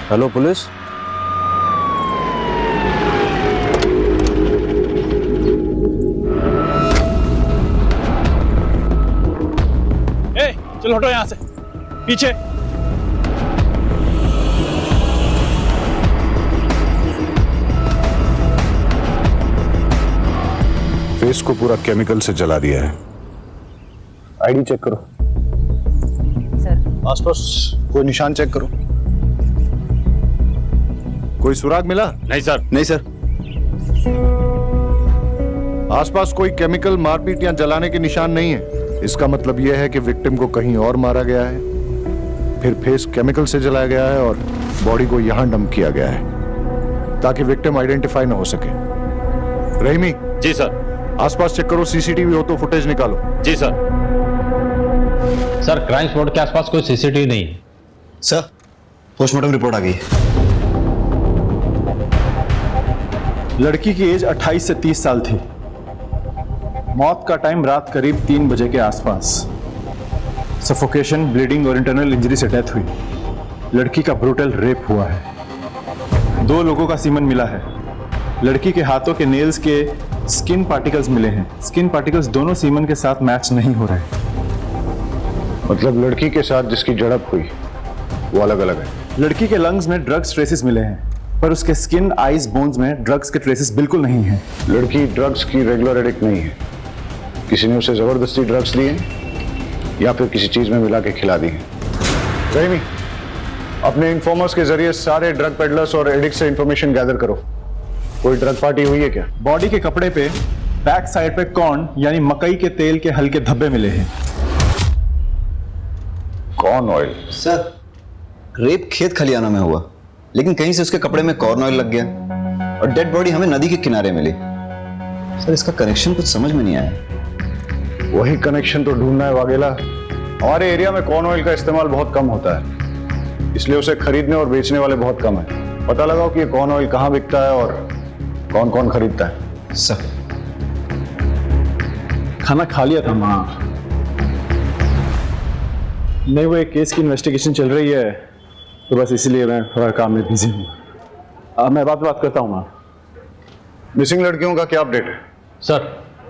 Hello police. ए, चलो हटो यहाँ से, पीछे। फेस को पूरा केमिकल से जला दिया है। आईडी चेक करो। सर। आसपास कोई निशान चेक करो। कोई सुराग मिला? नहीं सर। नहीं सर। आसपास कोई केमिकल, मारपीट या जलाने के निशान नहीं है। इसका मतलब यह है कि विक्टिम को कहीं और मारा गया है, फिर फेस केमिकल से जलाया गया है और बॉडी को यहां डंप किया गया है ताकि विक्टिम आइडेंटिफाई ना हो सके। रहीमी। जी सर। आसपास चेक करो, सीसीटीवी हो तो फुटेज निकालो। जी सर। सर, क्राइम स्पॉट के आसपास कोई सीसीटीवी नहीं है। सर, पोस्टमार्टम रिपोर्ट आ गई है। लड़की की एज 28 से 30 साल थी। मौत का टाइम रात करीब 3 बजे के आसपास। सफोकेशन, ब्लीडिंग और इंटरनल इंजरी से डेथ हुई। लड़की का ब्रूटल रेप हुआ है। 2 लोगों का सीमन मिला है। लड़की के हाथों के नेल्स के स्किन पार्टिकल्स मिले हैं। स्किन पार्टिकल्स दोनों सीमन के साथ मैच नहीं हो रहे। मतलब लड़की के साथ जिसकी झड़प हुई वो अलग अलग है। लड़की के लंग्स में ड्रग्स ट्रेसेस मिले हैं, पर उसके स्किन, आईज, बोन्स में ड्रग्स के ट्रेसेस बिल्कुल नहीं हैं। लड़की ड्रग्स की रेगुलर एडिक्ट नहीं है। किसी ने उसे जबरदस्ती ड्रग्स दिए या फिर किसी चीज में मिला के खिला दी है। रहीमी, अपने इन्फॉर्मर्स के जरिए सारे ड्रग पेडलर्स और एडिक्ट से इंफॉर्मेशन गैदर करो। कोई ड्रग पार्टी हुई है क्या? बॉडी के कपड़े पे बैक साइड पे कॉर्न यानी मकई के तेल के हल्के धब्बे मिले हैं। Corn oil? सर, रेप खेत खलियाना में हुआ, लेकिन कहीं से उसके कपड़े में कॉर्न ऑयल लग गया और डेड बॉडी हमें नदी के किनारे मिली। सर, इसका कनेक्शन कुछ समझ में नहीं आया। वही कनेक्शन तो ढूंढना है वाघेला। हमारे एरिया में कॉर्न ऑयल का इस्तेमाल बहुत कम होता है, इसलिए उसे खरीदने और बेचने वाले बहुत कम है। पता लगाओ कि ये कॉर्न ऑयल कहाँ बिकता है और कौन कौन खरीदता है। सर, खाना खा लिया था माँ। नहीं, वो एक केस की इन्वेस्टिगेशन चल रही है, तो बस इसीलिए मैं थोड़ा काम में बिजी हूँ। मैं बात करता हूँ माँ। मिसिंग लड़कियों का क्या अपडेट है? सर,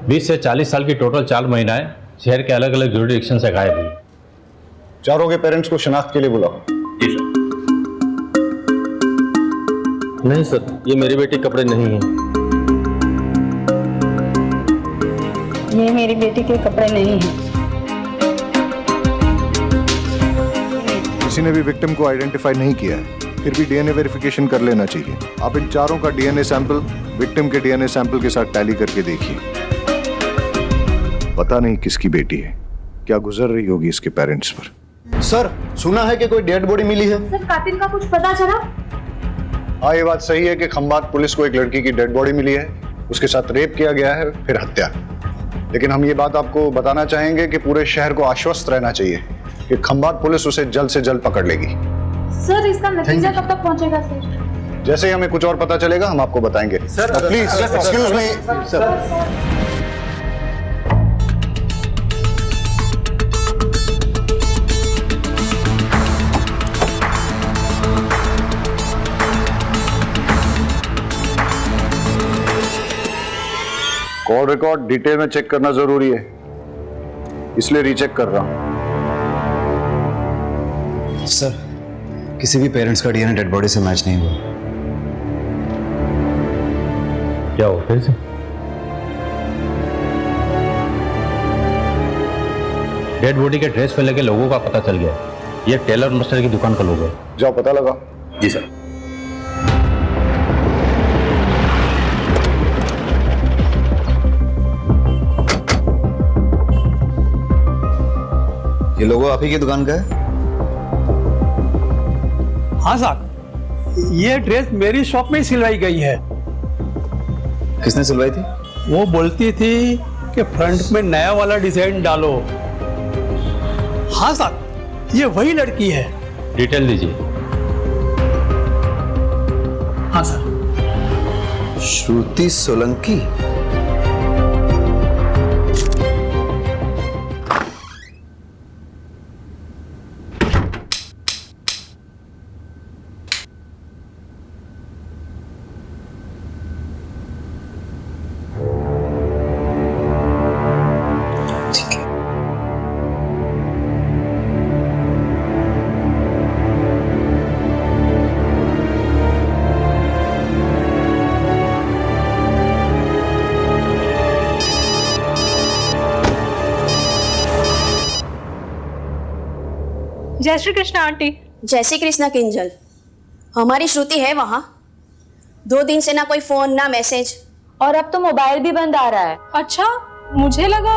20 से 40 साल की टोटल 4 महिलाएं शहर के अलग अलग जुरिडिक्शन से गायब हुई। चारों के पेरेंट्स को शिनाख्त के लिए बुलाओ। जी सर। नहीं सर, ये मेरी बेटी कपड़े नहीं है। ये मेरी बेटी के कपड़े नहीं हैं। किसी ने भी विक्टिम को आइडेंटिफाई नहीं किया है, फिर भी डीएनए वेरिफिकेशन कर लेना चाहिए। आप इन चारों का डीएनए सैंपल विक्टिम के डीएनए सैंपल के साथ टैली करके देखिए। पता नहीं किसकी बेटी है, क्या गुजर रही होगी इसके पेरेंट्स पर। सर, सुना है कि कोई डेड बॉडी मिली है। सर, कातिल का कुछ पता चला? हाँ, ये बात सही है कि खंबात पुलिस को एक लड़की की डेड बॉडी मिली है, उसके साथ रेप किया गया है, फिर हत्या। लेकिन हम ये बात आपको बताना चाहेंगे कि पूरे शहर को आश्वस्त रहना चाहिए कि खंबात पुलिस उसे जल्द से जल्द पकड़ लेगी। सर, इसका नतीजा कब तक पहुंचेगा सर? जैसे ही हमें कुछ और पता चलेगा हम आपको बताएंगे। Please excuse me. Call record detail में चेक करना जरूरी है, इसलिए रीचेक कर रहा हूं। सर, किसी भी पेरेंट्स का डीएनए डेड बॉडी से मैच नहीं हुआ। क्या हो फिर से? डेड बॉडी के ड्रेस पे लगे लोगों का पता चल गया। ये टेलर मास्टर की दुकान का लोग है। जाओ पता लगा। जी सर। ये लोगो आप ही की दुकान का है? हाँ साहब, ये ड्रेस मेरी शॉप में ही सिलवाई गई है। किसने सिलवाई थी? वो बोलती थी कि फ्रंट में नया वाला डिजाइन डालो। हाँ साहब, ये वही लड़की है। डिटेल दीजिए। हाँ सर। श्रुति सोलंकी। जय श्री कृष्ण आंटी। जय श्री कृष्णा किंजल। हमारी श्रुति है वहाँ। 2 दिन से ना कोई फोन ना मैसेज, और अब तो मोबाइल भी बंद आ रहा है। अच्छा, मुझे लगा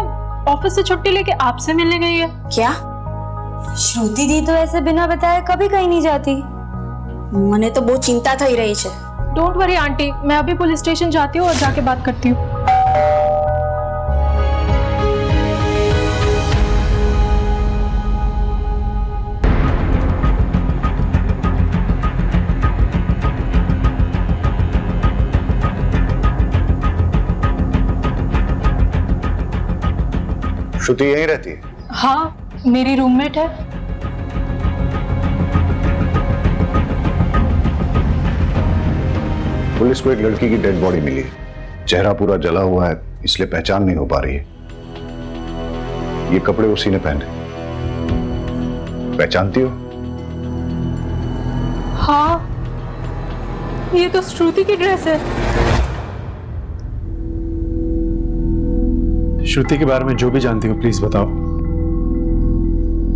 ऑफिस से छुट्टी लेके आपसे मिलने गई है। क्या? श्रुति दी तो ऐसे बिना बताए कभी कहीं नहीं जाती। मने तो बहुत चिंता थई रही है। डोंट वरी आंटी, मैं अभी पुलिस स्टेशन जाती हूँ और जाके बात करती हूँ। श्रुति यहीं रहती है? हाँ, मेरी रूममेट है। पुलिस को एक लड़की की डेड बॉडी मिली है। चेहरा पूरा जला हुआ है, इसलिए पहचान नहीं हो पा रही है। ये कपड़े उसी ने पहने। पहचानती हो? हाँ, ये तो श्रुति की ड्रेस है। श्रुति के बारे में जो भी जानती हो प्लीज बताओ।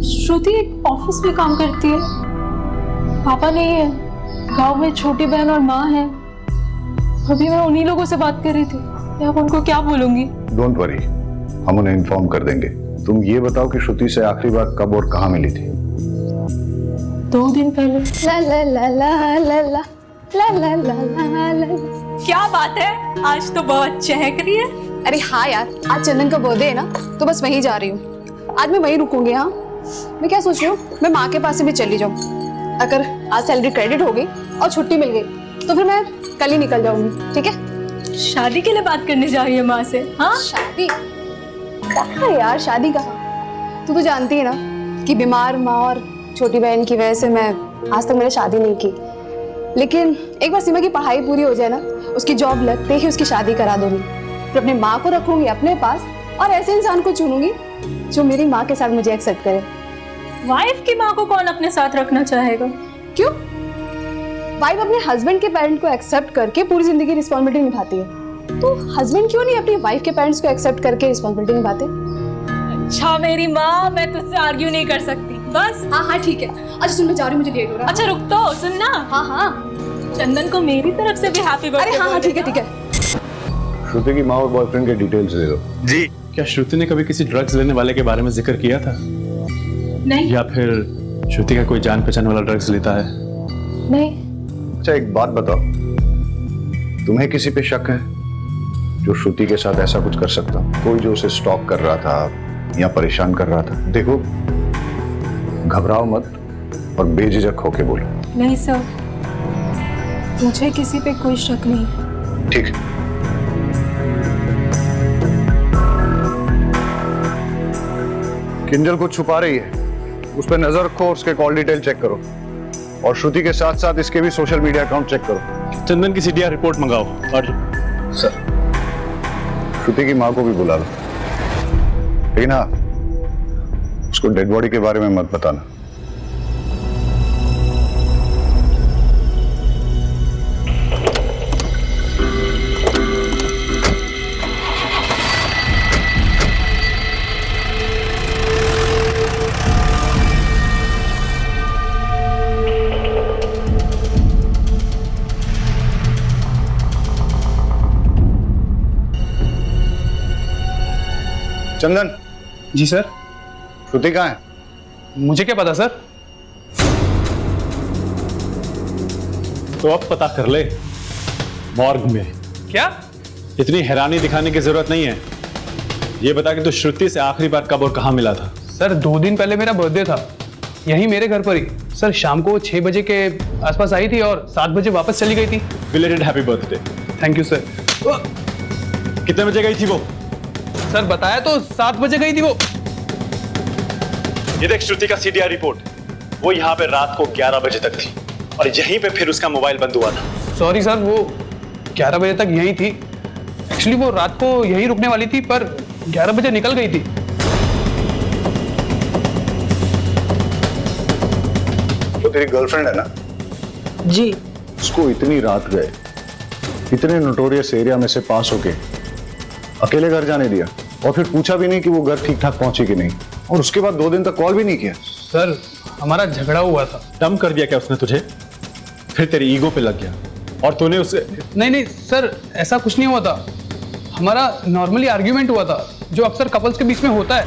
श्रुति एक ऑफिस में काम करती है। पापा नहीं है, गांव में छोटी बहन और माँ है। अभी मैं उन्हीं लोगों से बात कर रही थी। मैं अब उनको क्या बोलूंगी? डोंट वरी, हम उन्हें इन्फॉर्म कर देंगे। तुम ये बताओ कि श्रुति से आखिरी बार कब और कहाँ मिली थी? 2 दिन पहले। ला ला ला ला ला ला ला ला ला ला ला। क्या बात है, आज तो बहुत चहक रही है। अरे हाँ यार, आज चंदन का बर्थडे है ना, तो बस वहीं जा रही हूँ। आज मैं वहीं रुकूंगी। हाँ, मैं क्या सोच रही हूँ, मैं माँ के पास से भी चली जाऊँ। अगर आज सैलरी क्रेडिट हो गई और छुट्टी मिल गई तो फिर मैं कल ही निकल जाऊंगी। ठीक है? शादी के लिए बात करने जा रही है माँ से? हाँ, शादी कहाँ यार, शादी कहाँ? तू तो जानती है ना कि बीमार माँ और छोटी बहन की वजह से मैं आज तक मैंने शादी नहीं की। लेकिन एक बार सीमा की पढ़ाई पूरी हो जाए ना, उसकी जॉब लगते ही उसकी शादी करा दूंगी। फिर अपनी माँ को रखूंगी अपने पास और ऐसे इंसान को चुनूंगी जो मेरी माँ के साथ मुझे एक्सेप्ट करे। वाइफ की माँ को कौन अपने साथ रखना चाहेगा? क्यों? वाइफ अपने हस्बैंड के पेरेंट को एक्सेप्ट करके पूरी जिंदगी रिस्पॉन्सिबिलिटी निभाती है, तो हस्बैंड क्यों नहीं अपनी वाइफ के पेरेंट्स को एक्सेप्ट करके रिस्पॉन्सिबिलिटी निभाते? अच्छा मेरी माँ, मैं तुझसे आर्ग्यू नहीं कर सकती। बस हाँ ठीक है। अच्छा सुन, मैं जा रही हूँ, मुझे लेट हो रहा है। अच्छा रुक तो, सुन ना। हाँ चंदन को मेरी तरफ से भी हैप्पी बर्थडे। अरे हाँ ठीक है। श्रुति की माँ और बॉयफ्रेंड के डिटेल्स दे दो। जी। क्या श्रुति ने कभी किसी ड्रग्स लेने वाले के बारे में जिक्र किया था? नहीं। या फिर श्रुति का कोई जान पहचान वाला ड्रग्स लेता है? नहीं। अच्छा एक बात बताओ, तुम्हें किसी पे शक है जो श्रुति के साथ ऐसा कुछ कर सकता? कोई जो उसे स्टॉक कर रहा था या परेशान कर रहा था? देखो, घबराओ मत और बेझिझक होके बोलो। नहीं सर, मुझे किसी पे कोई शक नहीं। ठीक है। किंजल को छुपा रही है, उस पर नजर रखो, उसके कॉल डिटेल चेक करो और श्रुति के साथ साथ इसके भी सोशल मीडिया अकाउंट चेक करो। चंदन की सीडीआर रिपोर्ट मंगाओ। और सर, श्रुति की माँ को भी बुला लो, लेकिन हाँ, उसको डेड बॉडी के बारे में मत बताना। चंदन। जी सर। श्रुति कहाँ है? मुझे क्या पता सर। तो अब पता कर ले, मॉर्ग में। क्या? इतनी हैरानी दिखाने की जरूरत नहीं है। ये बता कि तू श्रुति से आखिरी बार कब और कहाँ मिला था? सर 2 दिन पहले मेरा बर्थडे था, यही मेरे घर पर ही। सर शाम को 6 बजे के आसपास आई थी और 7 बजे वापस चली गई थी। Belated happy birthday. Thank you sir. कितने बजे गई थी वो? सर बताया तो 7 बजे गई थी वो। ये देख श्रुति का सीडीआर रिपोर्ट, वो यहाँ पे रात को 11 बजे तक थी और यहीं पे फिर उसका मोबाइल बंद हुआ था। सॉरी सर, वो 11 बजे तक यहीं थी। एक्चुअली वो रात को यहीं रुकने वाली थी पर 11 बजे निकल गई थी। तो तेरी गर्लफ्रेंड है ना? जी। उसको इतनी रात गए, इतने नोटोरियस एरिया में से पास होके अकेले घर जाने दिया और फिर पूछा भी नहीं कि वो घर ठीक ठाक पहुंची कि नहीं? और उसके बाद 2 दिन तक कॉल भी नहीं किया। सर हमारा झगड़ा हुआ था। डम कर दिया क्या उसने तुझे? फिर तेरी ईगो पे लग गया और तूने उसे। नहीं सर, ऐसा कुछ नहीं हुआ था। हमारा नॉर्मली आर्ग्यूमेंट हुआ था, जो अक्सर कपल्स के बीच में होता है।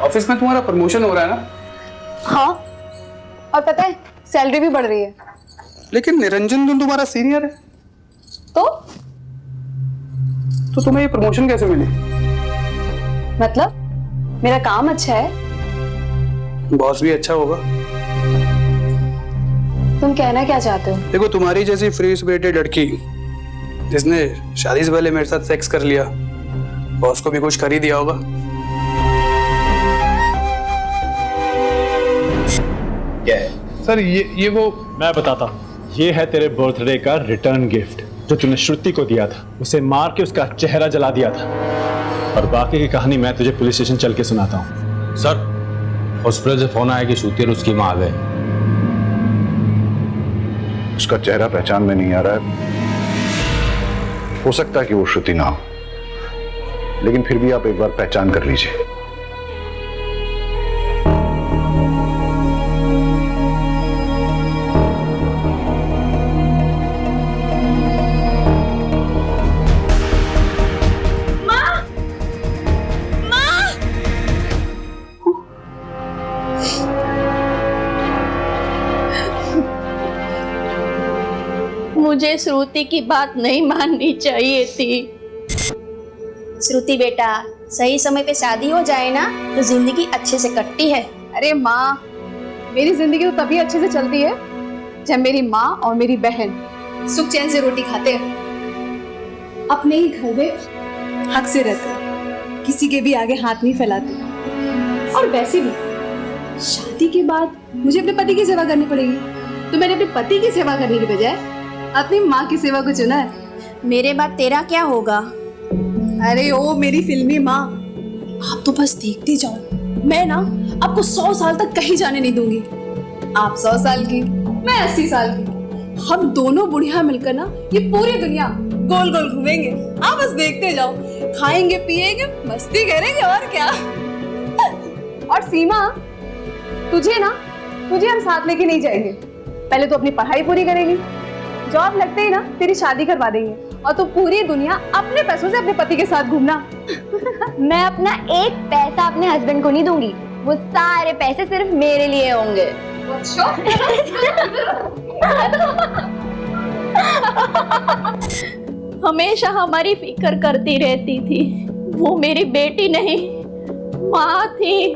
ऑफिस में तुम्हारा प्रमोशन हो रहा है ना? हाँ, और पता है सैलरी भी बढ़ रही है। लेकिन निरंजन तुम तुम्हारा सीनियर है, तो तुम्हें ये प्रमोशन कैसे मिली? मतलब मेरा काम अच्छा है। बॉस भी अच्छा होगा। तुम कहना क्या चाहते हो? देखो, तुम्हारी जैसी फ्री स्पिरिटेड लड़की जिसने शादी से पहले मेरे साथ सेक्स कर लिया, बॉस को भी कुछ कर ही दिया होगा। क्या है सर ये वो मैं बताता हूँ। ये है तेरे बर्थडे का रिटर्न गिफ्ट जो तूने श्रुति को दिया था। उसे मार के उसका चेहरा जला दिया था, और बाकी की कहानी मैं तुझे पुलिस स्टेशन चल के सुनाता हूँ। सर हॉस्पिटल से फोन आया कि श्रुति और उसकी माँ आ गए। उसका चेहरा पहचान में नहीं आ रहा है। हो सकता है कि वो श्रुति ना हो, लेकिन फिर भी आप एक बार पहचान कर लीजिए। मुझे श्रुति की बात नहीं माननी चाहिए थी। श्रुति बेटा, सही समय पे शादी हो जाए ना तो जिंदगी अच्छे से कटती है। अरे माँ, मेरी जिंदगी तो तभी अच्छे से चलती है जब मेरी माँ और मेरी बहन सुख चैन से रोटी खाते हैं, अपने ही घर में हक से रहते हैं, किसी के भी आगे हाथ नहीं फैलाते। और वैसे भी शादी के बाद मुझे अपने पति की सेवा करनी पड़ेगी, तो मैंने अपने पति की सेवा करने की बजाय अपनी माँ की सेवा को चुना है। मेरे बाद तेरा क्या होगा? अरे ओ मेरी फिल्मी माँ, आप तो बस देखते जाओ। मैं ना आपको 100 साल तक कहीं जाने नहीं दूंगी। आप 100 साल की, मैं 80 साल की। हम दोनों बुढ़िया मिलकर ना ये पूरी दुनिया गोल गोल घूमेंगे। आप बस देखते जाओ, खाएंगे पिएंगे मस्ती करेंगे, और क्या। और सीमा, तुझे हम साथ लेके नहीं जाएंगे। पहले तो अपनी पढ़ाई पूरी करेंगी, जॉब लगते ही ना तेरी शादी करवा देंगे, और तो पूरी दुनिया अपने पैसों से अपने पति के साथ घूमना। मैं अपना एक पैसा अपने हस्बैंड को नहीं दूंगी, वो सारे पैसे सिर्फ मेरे लिए होंगे। हमेशा हमारी फिक्र करती रहती थी। वो मेरी बेटी नहीं, माँ थी।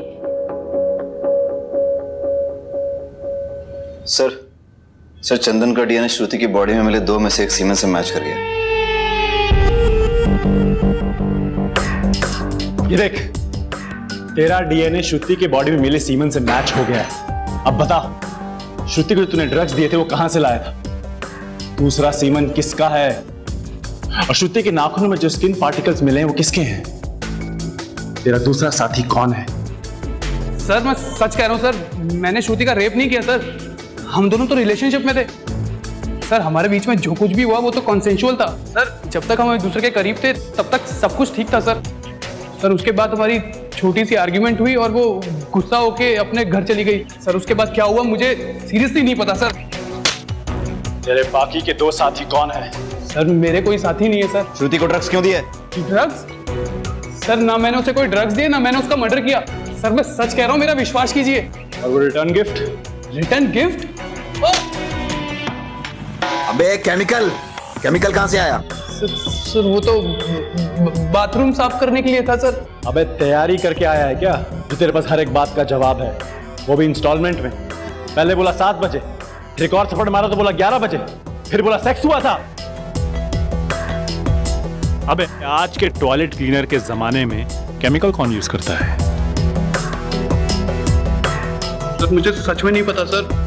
सर चंदन का डीएनए श्रुति की बॉडी में मिले 2 में से एक सीमेन से मैच कर गया। ये देख, तेरा डीएनए श्रुति की बॉडी में मिले सीमेन से मैच हो गया है। अब बता, श्रुति को जो तूने ड्रग्स दिए थे वो कहां से लाया था? दूसरा सीमेन किसका है? और श्रुति के नाखूनों में जो स्किन पार्टिकल्स मिले हैं वो किसके हैं? तेरा दूसरा साथी कौन है? सर मैं सच कह रहा हूँ सर, मैंने श्रुति का रेप नहीं किया सर। हम दोनों तो रिलेशनशिप में थे सर। हमारे बीच में जो कुछ भी हुआ वो तो कॉन्सेंशुअल था सर। जब तक हम एक दूसरे के करीब थे तब तक सब कुछ ठीक था सर। उसके बाद हमारी छोटी सी आर्ग्यूमेंट हुई और वो गुस्सा होके अपने घर चली गई सर। उसके बाद क्या हुआ मुझे सीरियसली नहीं पता सर। तेरे बाकी के 2 साथी कौन है? सर मेरे कोई साथी नहीं है सर। श्रुति को ड्रग्स क्यों दिए? ड्रग्स? सर ना मैंने उसे कोई ड्रग्स दिए, ना मैंने उसका मर्डर किया सर। मैं सच कह रहा हूँ, मेरा विश्वास कीजिए। और वो रिटर्न गिफ्ट? Return gift? अबे केमिकल कहाँ से आया? सर वो तो बाथरूम साफ करने के लिए था सर। अबे तैयारी करके आया है क्या जो तेरे पास हर एक बात का जवाब है, वो भी इंस्टॉलमेंट में? पहले बोला 7 बजे, एक और थप्पड़ मारा तो बोला 11 बजे, फिर बोला सेक्स हुआ था। अबे आज के टॉयलेट क्लीनर के जमाने में केमिकल कौन यूज करता है? सर मुझे सच में नहीं पता सर।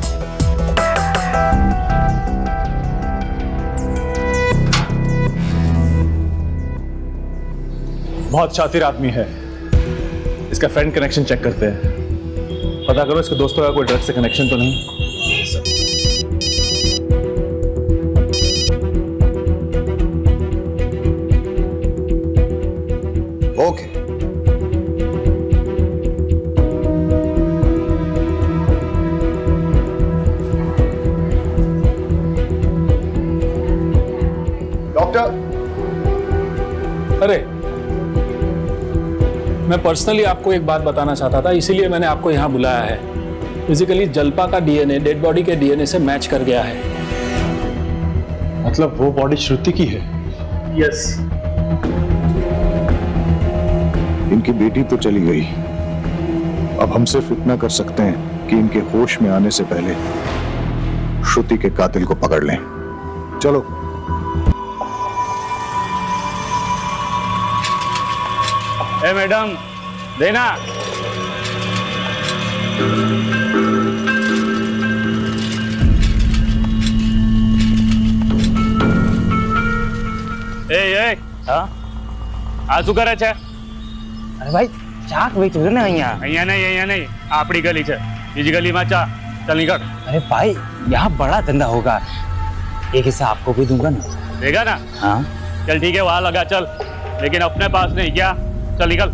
बहुत शातिर आदमी है। इसका फ्रेंड कनेक्शन चेक करते हैं, पता करो इसके दोस्तों का कोई ड्रग्स से कनेक्शन तो नहीं। Okay doctor. अरे, मैं पर्सनली आपको एक बात बताना चाहता था, इसीलिए मैंने आपको यहाँ बुलाया है। फिजिकली जल्पा का डीएनए डेड बॉडी के डीएनए से मैच कर गया है। मतलब वो बॉडी श्रुति की है? यस। इनकी बेटी तो चली गई, अब हम सिर्फ इतना कर सकते हैं कि इनके होश में आने से पहले श्रुति के कातिल को पकड़ लें। चलो। ए मैडम, देना। ए हाँ આ શું કરે છે? અરે ભાઈ ચાક વેચું ને અહીંયા અહીંયા નહીં આપણી ગલી છે, બીજી ગલીમાં ચા। चल निकल। अरे भाई यहाँ बड़ा धंधा होगा, एक हिस्सा आपको भी दूंगा ना। देगा ना? हाँ चल ठीक है, वहां लगा चल, लेकिन अपने पास नहीं। क्या? चल निकल।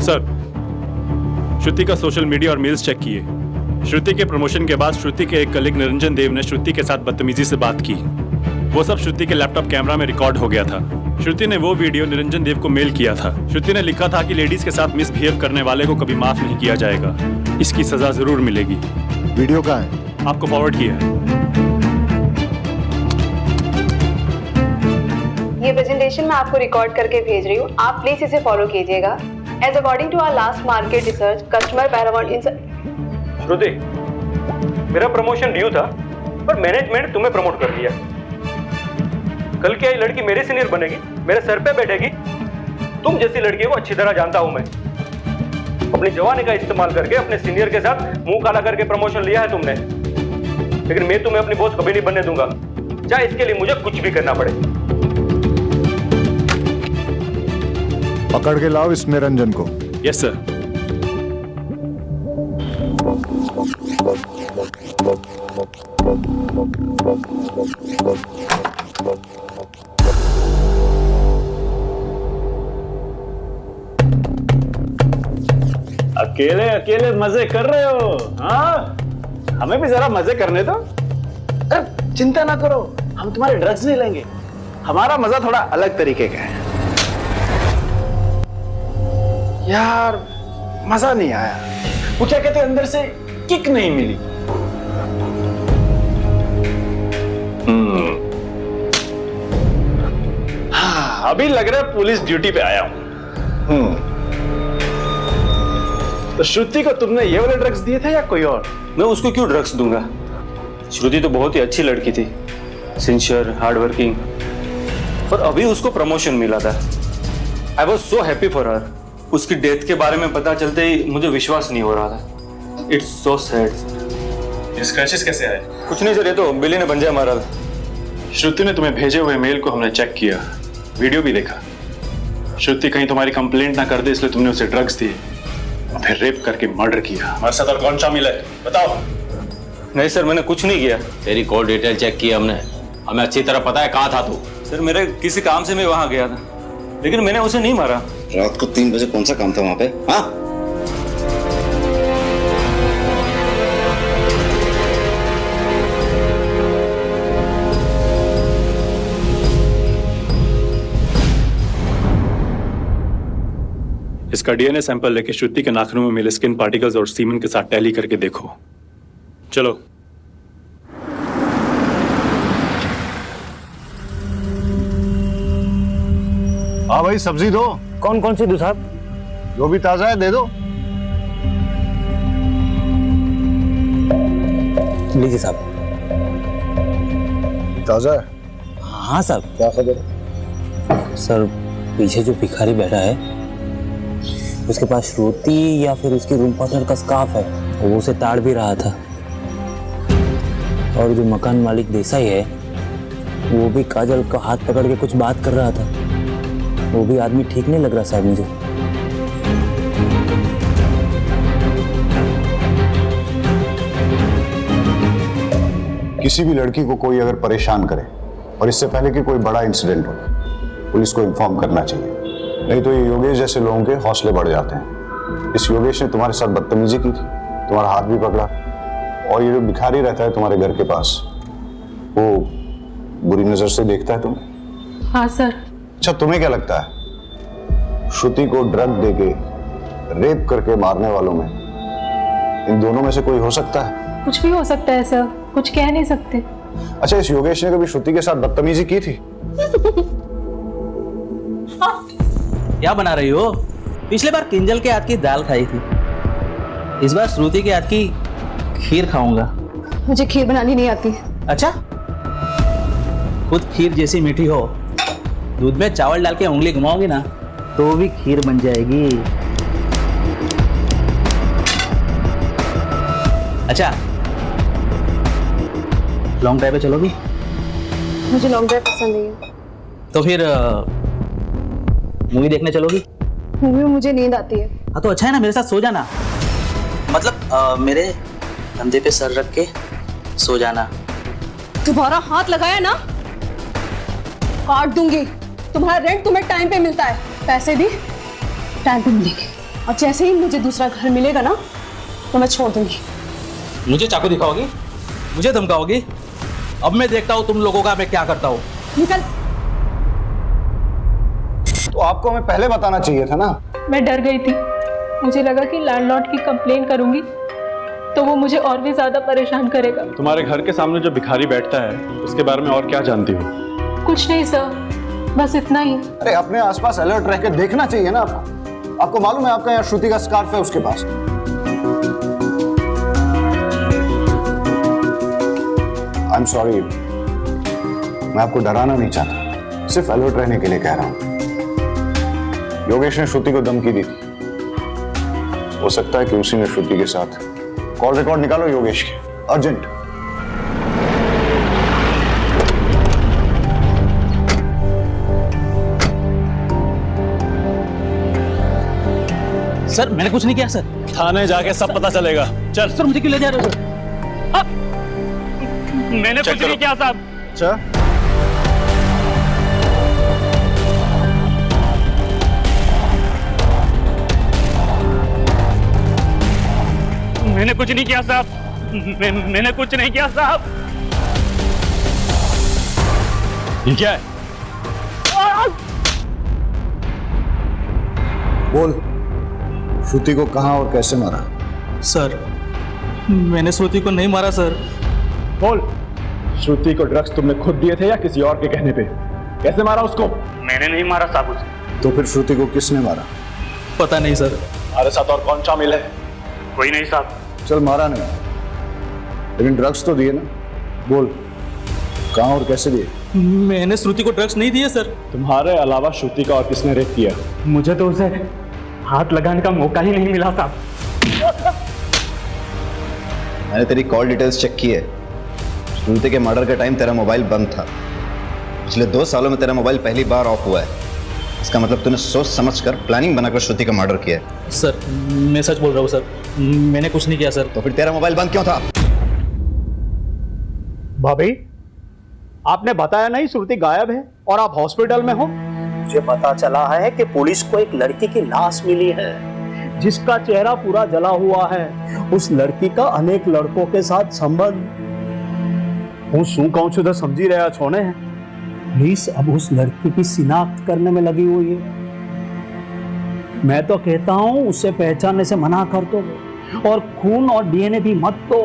सर, श्रुति का सोशल मीडिया और मेल्स चेक किए। श्रुति के प्रमोशन के बाद श्रुति के एक कलीग निरंजन देव ने श्रुति के साथ बदतमीजी से बात की। वो सब श्रुति के लैपटॉप कैमरा में रिकॉर्ड हो गया था। श्रुति ने वो वीडियो निरंजन देव को मेल किया था। श्रुति ने लिखा था कि लेडीज के साथ मिसबिहेव करने वाले को कभी माफ नहीं किया जाएगा, इसकी सजा जरूर मिलेगी। वीडियो कहाँ है? आपको फॉरवर्ड किया है। ये प्रेजेंटेशन मैं आपको रिकॉर्ड करके भेज रही हूँ, आप प्लीज इसे फॉलो कीजिएगा। As according to our last market research, customer paramount in श्रुति, मेरा प्रमोशन ड्यू था, पर मैनेजमेंट तुम्हें प्रमोट कर दिया। कल क्या ये लड़की मेरे सीनियर बनेगी, मेरे सर पे बैठेगी? तुम जैसी लड़की को अच्छी तरह जानता हूं मैं। अपनी जवानी का इस्तेमाल करके अपने सीनियर के साथ मुंह काला करके प्रमोशन लिया है तुमने, लेकिन मैं तुम्हें अपनी बॉस कभी नहीं बनने दूंगा, चाहे इसके लिए मुझे कुछ भी करना पड़े। पकड़ के लाओ इस निरंजन को। Yes sir. अकेले अकेले मजे कर रहे हो? हाँ, हमें भी जरा मजे करने दो। अरे चिंता ना करो, हम तुम्हारे ड्रग्स नहीं लेंगे, हमारा मजा थोड़ा अलग तरीके का है। यार मजा नहीं आया, वो क्या कहते हैं, अंदर से किक नहीं मिली। हाँ, अभी लग रहा है पुलिस ड्यूटी पे आया हूं। तो श्रुति को तुमने ये वाले ड्रग्स दिए थे या कोई और? मैं उसको क्यों ड्रग्स दूंगा? श्रुति तो बहुत ही अच्छी लड़की थी, सिंसियर, हार्ड वर्किंग, पर अभी उसको प्रमोशन मिला था। I was so happy for her. उसकी डेथ के बारे में पता चलते ही मुझे विश्वास नहीं हो रहा था। It's so sad. ये स्क्रैचेस कैसे आए? कुछ नहीं सर, ये तो बिल्ली ने पंजा मारा था। श्रुति ने तुम्हें भेजे हुए मेल को हमने चेक किया, वीडियो भी देखा। श्रुति कहीं तुम्हारी कंप्लेंट ना कर दे इसलिए तुमने उसे ड्रग्स दिए और फिर रेप करके मर्डर किया। हमारे साथ और कौन शामिल है बताओ? नहीं सर, मैंने कुछ नहीं किया। तेरी कॉल डिटेल चेक की हमने, हमें अच्छी तरह पता है कहाँ था तू। सर मेरे किसी काम से मैं वहां गया था, लेकिन मैंने उसे नहीं मारा। रात को 3 बजे कौन सा काम था वहां पे? हाँ, इसका डीएनए सैंपल लेके श्रुति के नाखूनों में मिले स्किन पार्टिकल्स और सीमन के साथ टैली करके देखो। चलो। हाँ भाई, सब्जी दो। कौन कौन सी दूं साहब? जो भी ताजा है दे दो। लीजिए साहब। ताजा है? हाँ साहब। क्या खबर है? सर पीछे जो भिखारी बैठा है उसके पास श्रुति या फिर उसकी रूम पार्टनर का स्कार्फ है, वो उसे ताड़ भी रहा था। और जो मकान मालिक देसाई है वो भी काजल का हाथ पकड़ के कुछ बात कर रहा था। वो भी आदमी ठीक नहीं लग रहा साहब मुझे। किसी भी लड़की को कोई अगर परेशान करे और इससे पहले कि कोई बड़ा इंसिडेंट हो, पुलिस को इन्फॉर्म करना चाहिए, नहीं तो ये योगेश जैसे लोगों के हौसले बढ़ जाते हैं। इस योगेश ने तुम्हारे साथ बदतमीजी की थी, तुम्हारा हाथ भी पकड़ा, और ये जो भिखारी रहता है तुम्हारे घर के पास, वो बुरी नजर से देखता है तुम्हें। हाँ सर। अच्छा, तुम्हें क्या लगता है श्रुति को ड्रग देके रेप करके मारने वालों में इन दोनों में से कोई हो सकता है? कुछ भी हो सकता है सर, कुछ कह नहीं सकते। अच्छा, इस योगेश ने कभी श्रुति के साथ बदतमीजी की थी? क्या बना रही हो? पिछले बार किंजल के हाथ की दाल खाई थी, इस बार श्रुति के हाथ की खीर खाऊंगा। मुझे खीर बनानी नहीं आती। अच्छा, खुद खीर जैसी मीठी हो, दूध में चावल डाल के उंगली घुमाओगी ना तो भी खीर बन जाएगी। अच्छा, लॉन्ग ड्राइव पे चलोगी? मुझे लॉन्ग ड्राइव पसंद नहीं है। तो फिर मूवी देखने चलोगी? मूवी में मुझे नींद आती है। हाँ तो अच्छा है ना, मेरे साथ सो जाना। मतलब मेरे कंधे पे सर रख के सो जाना। तुम्हारा हाथ लगाया ना काट दूंगी। तुम्हारा रेंट तुम्हें टाइम पे मिलता है, पैसे भी टाइम पे मिलेंगे, और जैसे ही मुझे दूसरा घर मिलेगा ना तो मैं छोड़ दूंगी। मुझे चाकू दिखाओगी? मुझे धमकाओगी? अब मैं देखता हूँ तुम लोगों का मैं क्या करता हूँ। निकल। तो आपको हमें पहले बताना चाहिए था ना। मैं डर गई थी, मुझे लगा कि लैंडलॉर्ड की कंप्लेन करूंगी तो वो मुझे और भी ज्यादा परेशान करेगा। तुम्हारे घर के सामने जो भिखारी बैठता है उसके बारे में और क्या जानती हो? कुछ नहीं सर, बस इतना ही। अरे अपने आसपास अलर्ट रह के देखना चाहिए ना आपको। आपको मालूम है आपका यहाँ श्रुति का स्कार्फ है उसके पास। आई एम सॉरी, मैं आपको डराना नहीं चाहता, सिर्फ अलर्ट रहने के लिए कह रहा हूं। योगेश ने श्रुति को धमकी दी थी, हो सकता है कि उसी ने श्रुति के साथ। कॉल रिकॉर्ड निकालो योगेश के, अर्जेंट। सर मैंने कुछ नहीं किया सर। थाने जाके सब पता चलेगा। चल। सर मुझे क्यों ले जा रहे हो सर? मैंने कुछ नहीं किया साहब। अच्छा, मैंने कुछ नहीं किया साहब। मैंने कुछ नहीं किया साहब। ये क्या है? बोल, श्रुति को कहां और कैसे मारा? सर मैंने श्रुति को नहीं मारा सर। बोल, श्रुति को ड्रग्स तुमने खुद दिए थे या किसी और के कहने पे? कैसे मारा उसको? मैंने नहीं मारा साहब उसे। तो फिर श्रुति को किसने मारा? पता नहीं सर। हमारे साथ और कौन शामिल है? कोई नहीं साहब। चल, मारा नहीं, लेकिन ड्रग्स तो दिए ना। बोल, कहां और कैसे दिए? मैंने श्रुति को ड्रग्स नहीं दिए सर। तुम्हारे अलावा श्रुति का और किसने रेप किया? मुझे तो उसे हाथ लगाने का मौका ही नहीं मिला साहब। मैंने तेरी कॉल डिटेल्स चेक की है। श्रुति के मर्डर के टाइम तेरा मोबाइल बंद था। पिछले 2 सालों में तेरा मोबाइल पहली बार ऑफ हुआ है। इसका मतलब तूने सोच समझकर प्लानिंग बनाकर श्रुति का मर्डर किया है। सर मैं सच बोल रहा हूँ सर, मैंने कुछ नहीं किया सर। तो फिर तेरा मोबाइल बंद क्यों था? भाभी, आपने बताया नहीं श्रुति गायब है और आप हॉस्पिटल में हो? मुझे पता चला है कि पुलिस को एक लड़की की लाश मिली है जिसका चेहरा पूरा जला हुआ है। उस लड़की का अनेक लड़कों के साथ संबंध। હું શું કહું છું તો સમજી રહ્યા છો ને? पुलिस अब उस लड़की की शिनाख्त करने में लगी हुई है। मैं तो कहता हूं उसे पहचानने से मना कर दो और खून और डीएनए भी मत दो।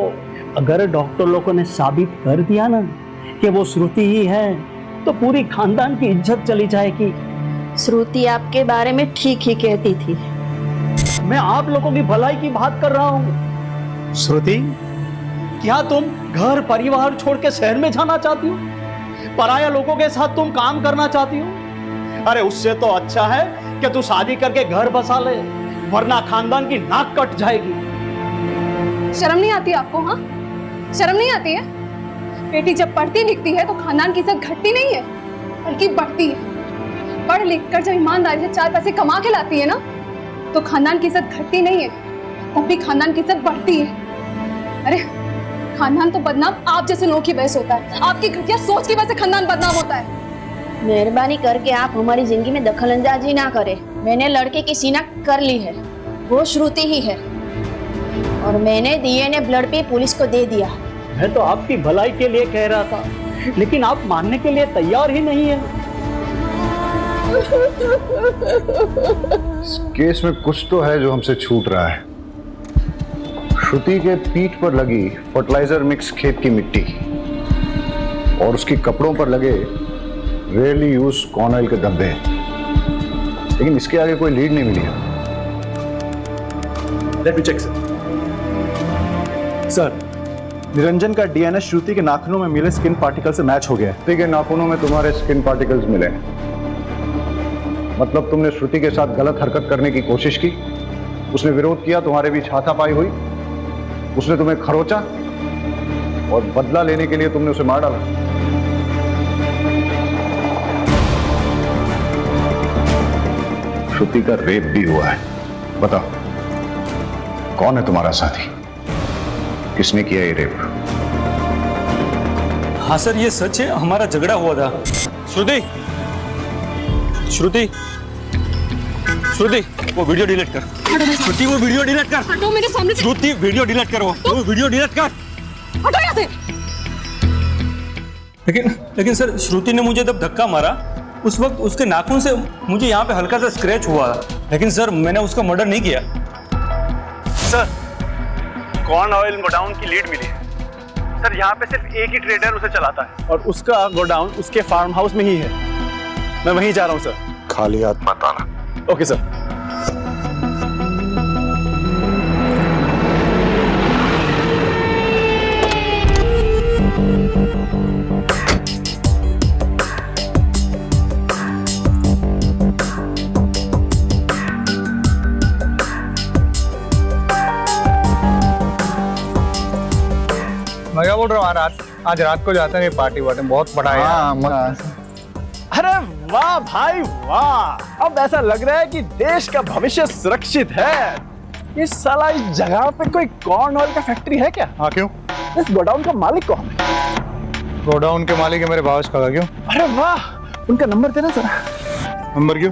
अगर डॉक्टर लोगों ने साबित कर दिया ना कि वो श्रुति ही है तो पूरी खानदान की इज्जत चली जाएगी। श्रुति आपके बारे में ठीक ही कहती थी। मैं आप लोगों की भलाई की बात कर रहा हूँ। श्रुति, क्या तुम घर परिवार छोड़ के शहर में जाना चाहती हो? पराया लोगों के साथ तुम काम करना चाहती हो? अरे उससे तो अच्छा है कि तू शादी करके घर बसा ले, वरना खानदान की नाक कट जाएगी। शर्म नहीं आती आपको? हाँ, शर्म नहीं आती है? बेटी जब पढ़ती लिखती है तो खानदान की इज्जत घटती नहीं है बल्कि बढ़ती है। पढ़ लिख कर जब ईमानदारी से 4 पैसे कमा के लाती है ना, तो खानदान की इज्जत घटती नहीं है, तब भी खानदान की इज्जत बढ़ती है। अरे खानदान तो बदनाम आप जैसे लोगों की वजह से होता है, आपकी घटिया सोच की वजह से खानदान बदनाम होता है। मेहरबानी करके आप हमारी जिंदगी में दखलंदाजी ना करें। मैंने लड़के की सीना कर ली है, वो श्रुति ही है, और मैंने डीएनए ब्लड पे पुलिस को दे दिया। मैं तो आपकी भलाई के लिए कह रहा था, लेकिन आप मानने के लिए तैयार ही नहीं है। इस केस में कुछ तो है जो हमसे छूट रहा है। श्रुति के पीठ पर लगी फर्टिलाइजर मिक्स खेत की मिट्टी और उसके कपड़ों पर लगे रेयरली यूज कॉर्न ऑयल के धब्बे, लेकिन इसके आगे कोई लीड नहीं मिली है। Let me check sir. Niranjan का डीएनए श्रुति के नाखूनों में मिले स्किन पार्टिकल से मैच हो गया है। श्रुति के नाखूनों में तुम्हारे स्किन पार्टिकल्स मिले, मतलब तुमने श्रुति के साथ गलत हरकत करने की कोशिश की, उसने विरोध किया, तुम्हारे बीच हाथापाई हुई, उसने तुम्हें खरोचा और बदला लेने के लिए तुमने उसे मार डाला। श्रुति का रेप भी हुआ है। बताओ कौन है तुम्हारा साथी, किसने किया ये रेप? हाँ सर, ये सच है, हमारा झगड़ा हुआ था। श्रुति श्रुति श्रुति वो वीडियो डिलीट कर। श्रुति वो वीडियो डिलीट कर। हटो मेरे सामने से। श्रुति वीडियो डिलीट कर, वो वीडियो डिलीट कर। हटो यहाँ से। लेकिन सर, श्रुति ने मुझे जब धक्का मारा उस वक्त उसके नाखून से मुझे यहाँ पे हल्का सा स्क्रैच हुआ, लेकिन सर मैंने उसका मर्डर नहीं किया। सर, कॉर्न ऑयल गोडाउन की लीड मिली है सर। यहाँ पे सिर्फ एक ही ट्रेडर उसे चलाता है और उसका गोडाउन उसके फार्म हाउस में ही है। मैं वहीं जा रहा हूँ सर। खाली हाथ मत आना। Okay sir. मैं क्या बोल रहा हूँ, आज रात को जाते हैं पार्टी वार्टी, बहुत बड़ा है। अरे वाह भाई वाह, अब ऐसा लग रहा है कि देश का भविष्य सुरक्षित है। इस साला इस जगह पे कोई कॉर्न ऑयल का फैक्ट्री है क्या? हाँ, क्यों? इस गोडाउन का मालिक कौन है? गोडाउन के मालिक है मेरे बावज का। क्यों? अरे वाह, उनका नंबर देना सर। नंबर क्यों?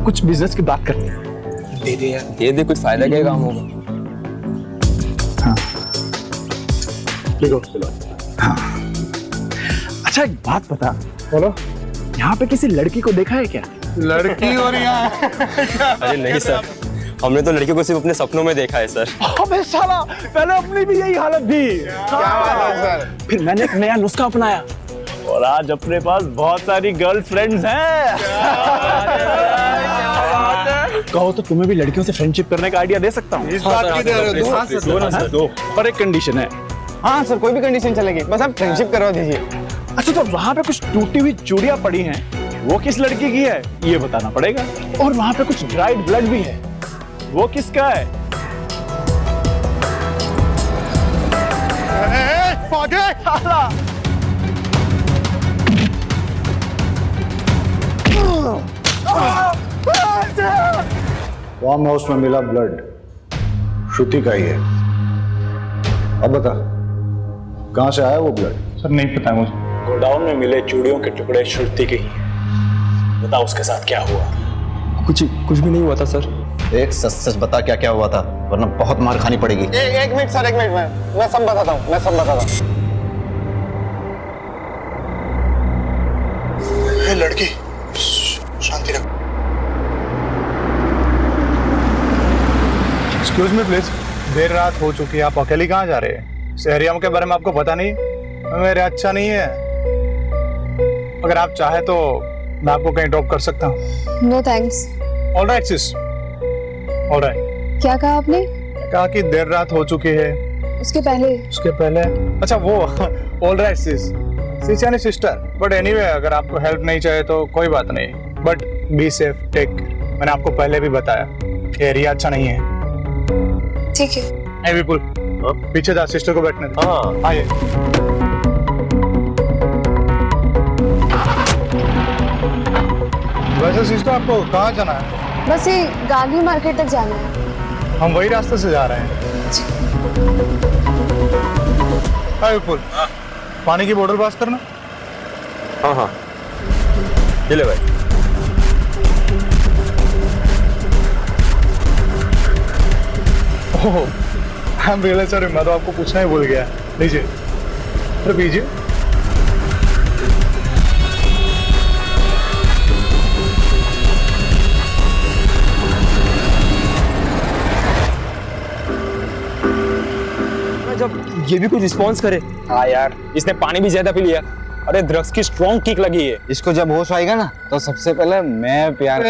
कुछ बिजनेस की बात करते हैं। दे दे यार, दे दे, कुछ फायदा क्या काम होगा। हाँ। अच्छा एक बात बता। बोलो। यहाँ पे किसी लड़की को देखा है क्या? लड़की और यहाँ? अरे नहीं सर, हमने तो लड़की को सिर्फ अपने सपनों में देखा है सर। अबे साला, पहले अपनी भी यही हालत थी। क्या बात है सर? फिर मैंने एक नया नुस्खा अपनाया और आज अपने पास बहुत सारी गर्लफ्रेंड्स हैं। कहो तो तुम्हें भी लड़कियों से फ्रेंडशिप करने का आइडिया दे सकता हूँ। इस बात की दे रहे हो? पर एक कंडीशन है। हाँ सर, कोई भी कंडीशन चलेगी, बस आप फ्रेंडशिप करवा दीजिए। अच्छा, तो वहाँ पे कुछ टूटी हुई चूड़ियां पड़ी हैं, वो किस लड़की की है ये बताना पड़ेगा। और वहाँ पे कुछ ड्राइड ब्लड भी है, वो किसका है? फार्म हाउस में मिला ब्लड श्रुति का ही है। अब बता, कहां से आया वो ब्लड? सर नहीं पता मुझे। गोडाउन में मिले चूड़ियों के टुकड़े श्रुति के ही। बताओ उसके साथ क्या हुआ? कुछ भी नहीं हुआ था सर। एक सच सच बता क्या क्या हुआ था, वरना बहुत मार खानी पड़ेगी। एक मिनट सर, एक मिनट, मैं सब बताता हूँ, लड़की शांति रख। एक्सक्यूज मी प्लीज, देर रात हो चुकी है, आप अकेली कहाँ जा रहे हैं? इस एरिया के बारे में आपको पता नहीं? मेरे अच्छा नहीं है। अगर आप चाहे तो मैं आपको कहीं ड्रॉप कर सकता हूँ। No thanks. Alright sis, alright. क्या कहा आपने? कहा कि देर रात हो चुकी है, उसके पहले अच्छा वो ऑल राइट सिस यानी सिस्टर, बट एनीवे अगर आपको हेल्प नहीं चाहिए तो कोई बात नहीं, बट बी सेफ, टेक। मैंने आपको पहले भी बताया एरिया अच्छा नहीं है। ठीक है। ए विपुल, पीछे जा, सिस्टर को बैठने दे। हाँ आइए। वैसे सिस्टर आपको कहाँ जाना है? बस ये गांधी मार्केट तक जाना है। हम वही रास्ते से जा रहे हैं। हाय विपुल, पानी की बोतल पास करना। हाँ हाँ, ये ले भाई। ओह, आई एम रियली सॉरी, मैं तो आपको पूछना ही भूल गया। लीजिए, अरे पीजिए। जब ये भी कुछ रिस्पॉन्स करे। हाँ यार, इसने पानी भी ज्यादा पी लिया। अरे ड्रग्स की स्ट्रॉन्ग किक लगी है इसको। जब होश आएगा ना तो सबसे पहले मैं प्यार।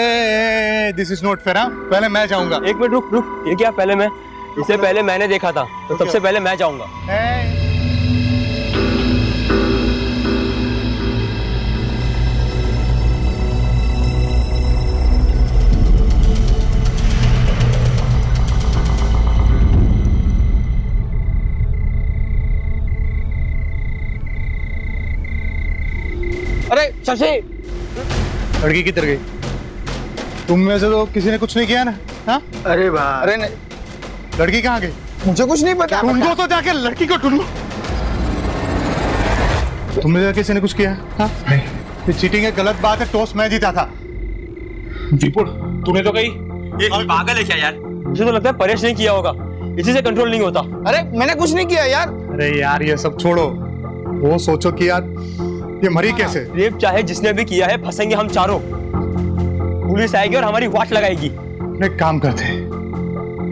This is not fair. पहले मैं जाऊंगा। एक मिनट रुक, ये क्या पहले मैं? इससे पहले मैंने देखा था, तो सबसे पहले मैं जाऊंगा। अरे शशि, लड़की किधर गई? तुम में से तो किसी ने कुछ नहीं किया ना? हाँ? अरे भाई, अरे नहीं, लड़की कहाँ गई? मुझे कुछ नहीं पता। ढूंढो तो जाके लड़की को ढूंढो। तुम में से किसी ने कुछ किया? हाँ? ये चीटिंग है, गलत बात है। टॉस मैं जीता था। विपुल, तूने तो कही ये पागल है क्या यार? मुझे तो लगता है परेश नहीं किया होगा, इसी से कंट्रोल नहीं होता। अरे मैंने कुछ नहीं किया यार। अरे यार ये सब छोड़ो, वो सोचो कि यार ये मरी कैसे? रेप चाहे जिसने भी किया है, फंसेंगे हम चारों। पुलिस आएगी और हमारी वाट लगाएगी। एक काम करते हैं,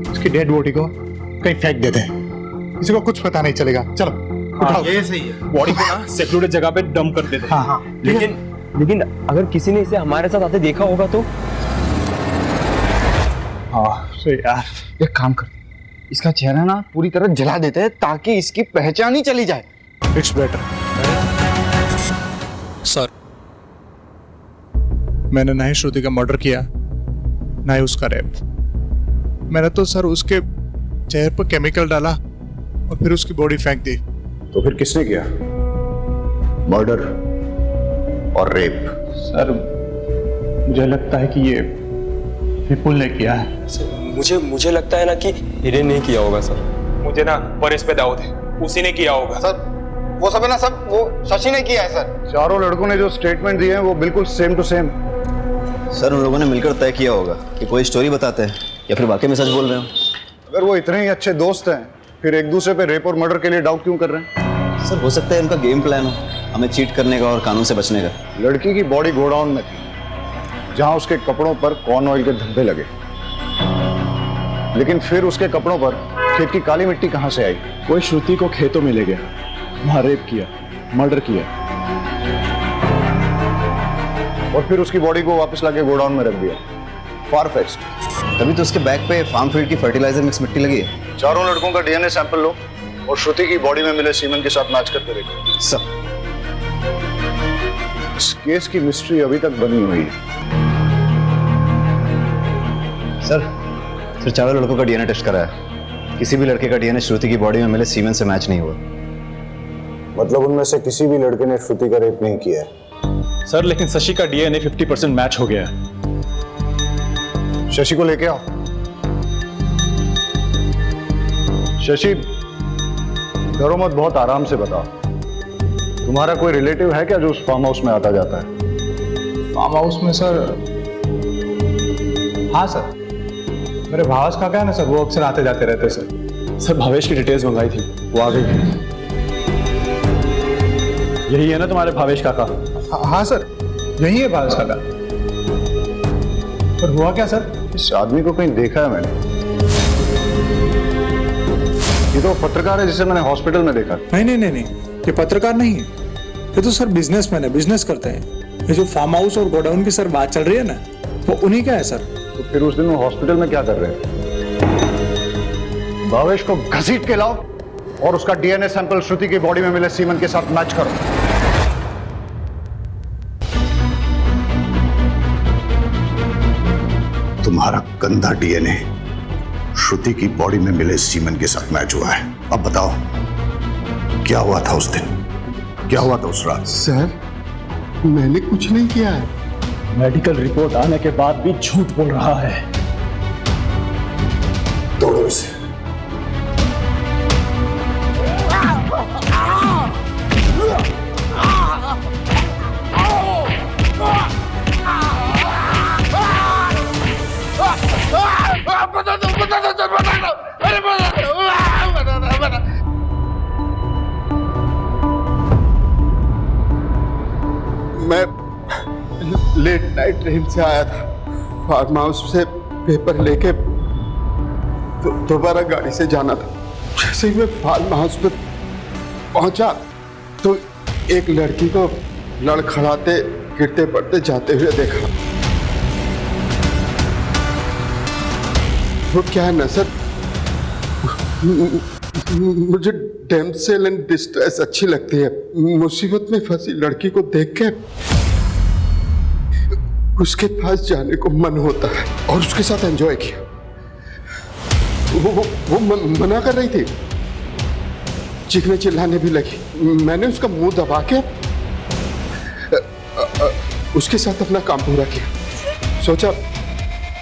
उसकी डेड बॉडी को कहीं फेंक देते हैं, किसी को कुछ पता नहीं चलेगा। चलो उठाओ। ये सही है। बॉडी को ना सिक्योरिटी जगह पे डंप कर देते हैं। हाँ हाँ। लेकिन अगर किसी ने इसे हमारे साथ आते देखा होगा तो? हाँ सही यार, एक काम कर, इसका चेहरा ना पूरी तरह जला देते हैं ताकि इसकी पहचान ही चली जाए। It's better. सर, मैंने ना ही श्रुति का मर्डर किया, ना ही उसका रेप। मैंने तो सर उसके चेहरे पर केमिकल डाला और फिर उसकी बॉडी फेंक दी। तो फिर किसने किया? मर्डर और रेप? सर मुझे लगता है कि ये विपुल ने किया है। मुझे लगता है ना कि हिरेन नहीं किया होगा सर। मुझे ना परेश पे दाऊद है, उसी ने किया होगा। सर वो सब है ना, सब वो शशि ने किया है सर। चारों लड़कों ने जो स्टेटमेंट दिए हैं वो बिल्कुल सेम टू सेम। सर उन लोगों ने मिलकर तय किया होगा कि कोई स्टोरी बताते हैं या फिर वाकई में सच बोल रहे हो। अगर वो इतने ही अच्छे दोस्त हैं, फिर एक दूसरे पे रेप और मर्डर के लिए डाउट क्यों कर रहे हैं? सर हो सकता है उनका गेम प्लान हो, हमें चीट करने का और कानून से बचने का। लड़की की बॉडी गोडाउन में थी, जहां उसके कपड़ों पर कॉर्न ऑयल के धब्बे लगे, लेकिन फिर उसके कपड़ों पर खेत की काली मिट्टी कहां से आई? कोई श्रुति को खेतों में ले गया, वहां रेप किया, मर्डर किया और फिर उसकी बॉडी को वापस लाके गोडाउन में रख दिया। फार-फेच्ड। तभी तो उसके बैग पे फार्म फील्ड की फर्टिलाइजर मिक्स मिट्टी लगी है। चारों लड़कों का डीएनए सैंपल लो और श्रुति की बॉडी में मिले सीमेंट के साथ मैच करके देखो। सब इस केस की मिस्ट्री अभी तक बनी हुई है। सर चारों लड़कों का डीएनए टेस्ट कराया, किसी भी लड़के का डीएनए श्रुति की बॉडी में मिले सीमेंट से मैच नहीं हुआ। मतलब उनमें से किसी भी लड़के ने श्रुति का रेप नहीं किया है। सर लेकिन शशि का डीएनए 50% मैच हो गया है। शशि को लेके आओ। शशि, डरो मत, बहुत आराम से बताओ। तुम्हारा कोई रिलेटिव है क्या जो उस फार्म हाउस में आता जाता है? फार्म हाउस में सर? हाँ सर, मेरे भावेश काका है ना सर, वो अक्सर आते जाते रहते सर। सर भावेश की डिटेल्स मंगाई थी, वो आ गई। यही है ना तुम्हारे भावेश काका? हाँ सर, यही है भावेश काका। पर हुआ क्या सर? इस आदमी को कहीं देखा है मैंने। ये तो पत्रकार है जिसे मैंने हॉस्पिटल में देखा। नहीं, ये पत्रकार नहीं है, ये तो सर बिजनेसमैन है, बिजनेस करते हैं। ये जो फार्म हाउस और गोडाउन की सर बात चल रही है ना, वो उन्हीं का है सर। तो फिर उस दिन वो हॉस्पिटल में क्या कर रहे थे? भावेश को घसीट के लाओ और उसका डीएनए सैंपल श्रुति की बॉडी में मिले सीमन के साथ मैच करो। तुम्हारा गंदा डीएनए श्रुति की बॉडी में मिले सीमन के साथ मैच हुआ है। अब बताओ क्या हुआ था उस दिन, क्या हुआ था उस रात? सर मैंने कुछ नहीं किया है। मेडिकल रिपोर्ट आने के बाद भी झूठ बोल रहा है। तोड़ो इसे। मैं लेट नाइट ट्रेन से आया था, फार्म हाउस से पेपर लेके दोबारा गाड़ी से जाना था। जैसे ही मैं फार्म हाउस पे पहुंचा तो एक लड़की को लड़खड़ाते गिरते पड़ते जाते हुए देखा। वो क्या है ना सर, मुझे डैमसेल एंड डिस्ट्रेस अच्छी लगती है। मुसीबत में फंसी लड़की को देख के उसके पास जाने को मन होता है और उसके साथ एंजॉय किया। वो मना कर रही थी, चीखने चिल्लाने भी लगी। मैंने उसका मुंह दबा के उसके साथ अपना काम पूरा किया। सोचा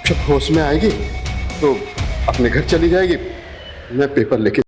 जब होश में आएगी तो अपने घर चली जाएगी, मैं पेपर लेके